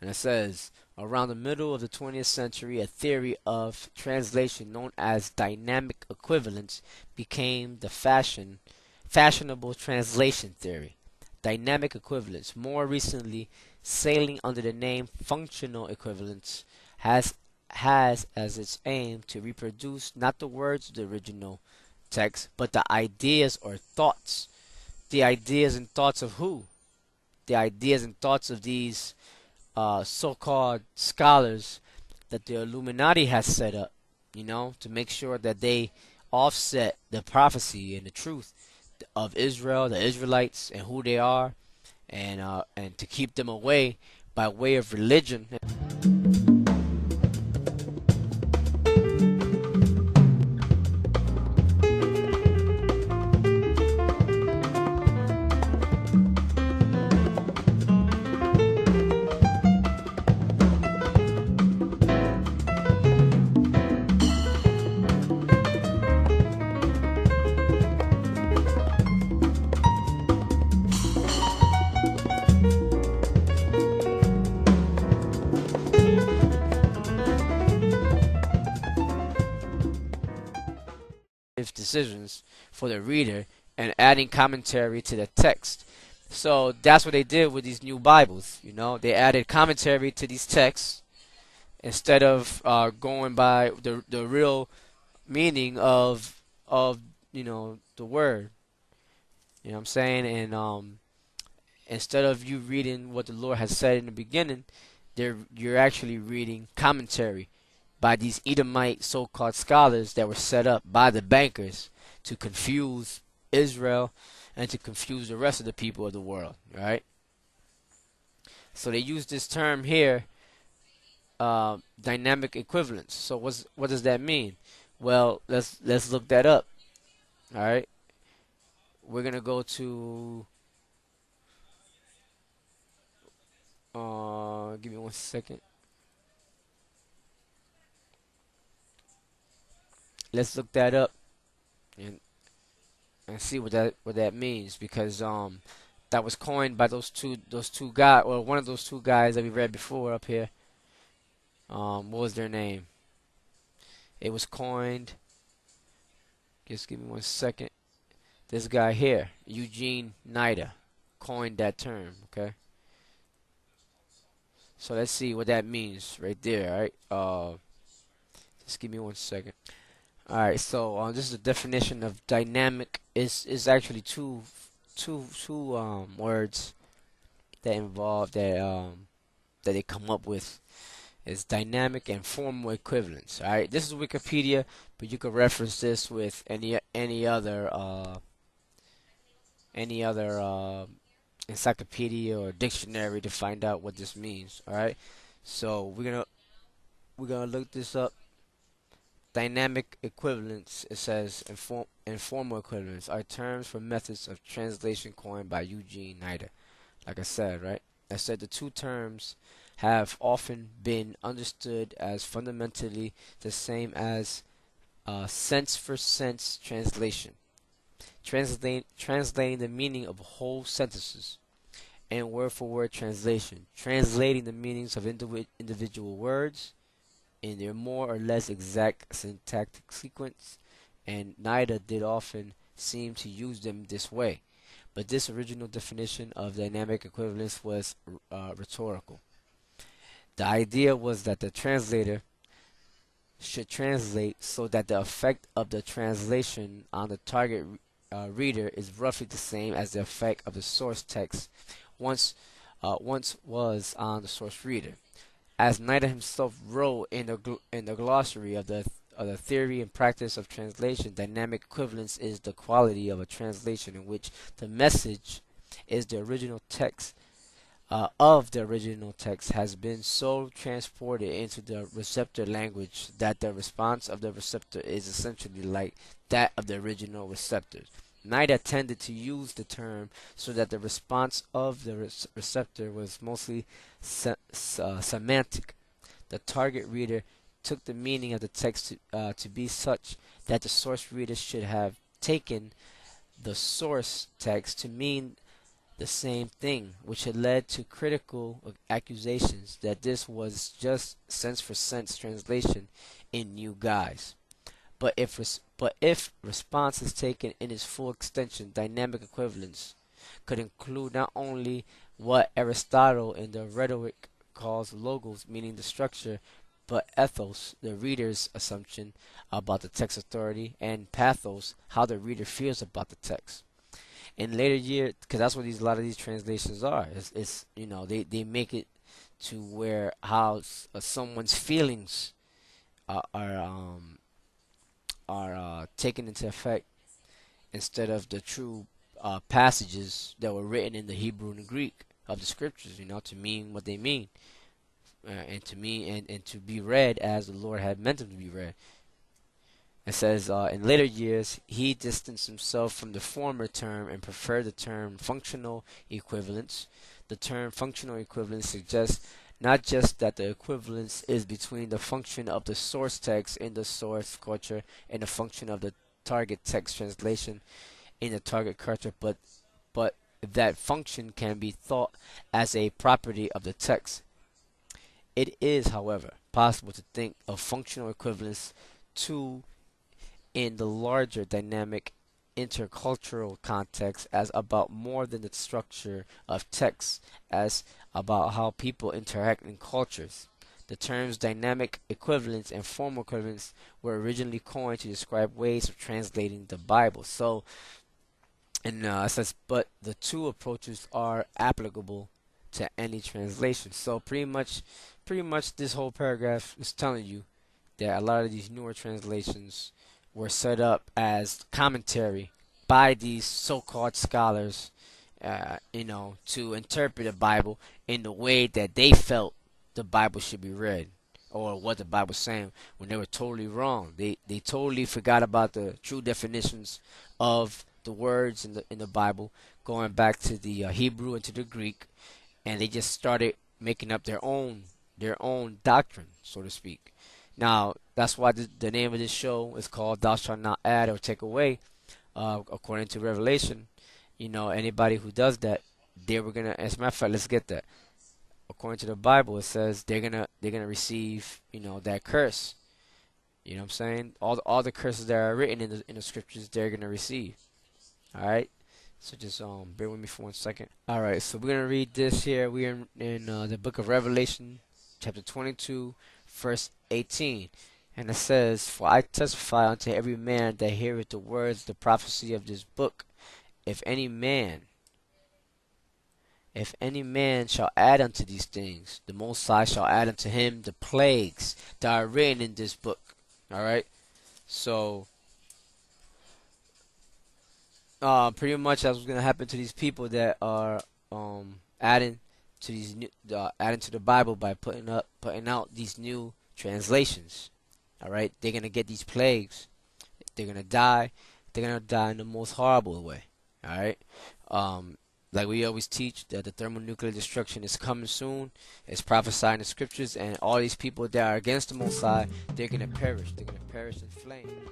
And it says, around the middle of the 20th century, a theory of translation known as dynamic equivalence became the fashionable translation theory. Dynamic equivalence, more recently sailing under the name functional equivalence, has as its aim to reproduce not the words of the original text, but the ideas or thoughts. The ideas and thoughts of who? The ideas and thoughts of these so-called scholars that the Illuminati has set up, to make sure that they offset the prophecy and the truth of Israel, the Israelites, and who they are, and to keep them away by way of religion. Decisions for the reader and adding commentary to the text. So that's what they did with these new Bibles. They added commentary to these texts instead of going by the real meaning of the word. You know what I'm saying? And instead of you reading what the Lord has said in the beginning, you're actually reading commentary by these Edomite so-called scholars that were set up by the bankers to confuse Israel and to confuse the rest of the people of the world, right? So they use this term here, dynamic equivalence. So what does that mean? Well, let's look that up. All right, we're gonna go to. Give me 1 second. Let's look that up and see what that means, because that was coined by those two guys, or one of those two guys that we read before up here. What was their name? It was coined. Just give me 1 second. This guy here, Eugene Nida, coined that term. Okay. So let's see what that means right there. All right. Just give me 1 second. All right. So this is the definition of dynamic. Is actually two words that involve that they come up with. Is dynamic and formal equivalence. All right. This is Wikipedia, but you can reference this with any other encyclopedia or dictionary to find out what this means. All right. So we're gonna look this up. Dynamic equivalence, it says, informal equivalence are terms for methods of translation coined by Eugene Nida. Like I said, right? I said the two terms have often been understood as fundamentally the same as sense for sense translation, translating the meaning of whole sentences, and word for word translation, translating the meanings of individual words in their more or less exact syntactic sequence, and neither did often seem to use them this way. But this original definition of dynamic equivalence was rhetorical. The idea was that the translator should translate so that the effect of the translation on the target reader is roughly the same as the effect of the source text once was on the source reader. As Nida himself wrote in the glossary of the theory and practice of translation, dynamic equivalence is the quality of a translation in which the message is the original text has been so transported into the receptor language that the response of the receptor is essentially like that of the original receptor. Nida tended to use the term so that the response of the receptor was mostly semantic. The target reader took the meaning of the text to be such that the source reader should have taken the source text to mean the same thing, which had led to critical accusations that this was just sense for sense translation in new guise. But if response is taken in its full extension, dynamic equivalence could include not only what Aristotle in the rhetoric calls logos, meaning the structure, but ethos, the reader's assumption about the text authority, and pathos, how the reader feels about the text. In later years, because that's what a lot of these translations are. It's they make it to where how someone's feelings are taken into effect instead of the true passages that were written in the Hebrew and the Greek of the scriptures, to mean what they mean, and to mean and to be read as the Lord had meant them to be read. It says, in later years, he distanced himself from the former term and preferred the term functional equivalence. The term functional equivalence suggests not just that the equivalence is between the function of the source text in the source culture and the function of the target text translation in the target culture, but that function can be thought as a property of the text. It is, however, possible to think of functional equivalence too in the larger dynamic intercultural context as about more than the structure of text, as about how people interact in cultures. The terms dynamic equivalence and formal equivalence were originally coined to describe ways of translating the Bible. So, and it says, but the two approaches are applicable to any translation. So pretty much, this whole paragraph is telling you that a lot of these newer translations were set up as commentary by these so-called scholars, to interpret the Bible in the way that they felt the Bible should be read, or what the Bible's saying, when they were totally wrong. They totally forgot about the true definitions of the words in the Bible, going back to the Hebrew and to the Greek, and they just started making up their own doctrine, so to speak. Now, that's why the name of this show is called Thou Shalt Not Add or Take Away, according to Revelation. Anybody who does that, they were gonna. As a matter of fact, let's get that. According to the Bible, it says they're gonna receive, that curse. You know what I'm saying? All the curses that are written in the scriptures, they're gonna receive. All right. So just bear with me for 1 second. All right. So we're gonna read this here. We're in the book of Revelation, chapter 22, verse 18. And it says, "For I testify unto every man that heareth the words of the prophecy of this book, if any man shall add unto these things, the Most High shall add unto him the plagues that are written in this book." All right. So pretty much that's what's gonna happen to these people that are adding to these new adding to the Bible by putting out these new translations. All right, they're gonna get these plagues. They're gonna die. They're gonna die in the most horrible way. All right. Like we always teach that the thermonuclear destruction is coming soon. It's prophesied in the scriptures, and all these people that are against the Most High, they're gonna perish. They're gonna perish in flame.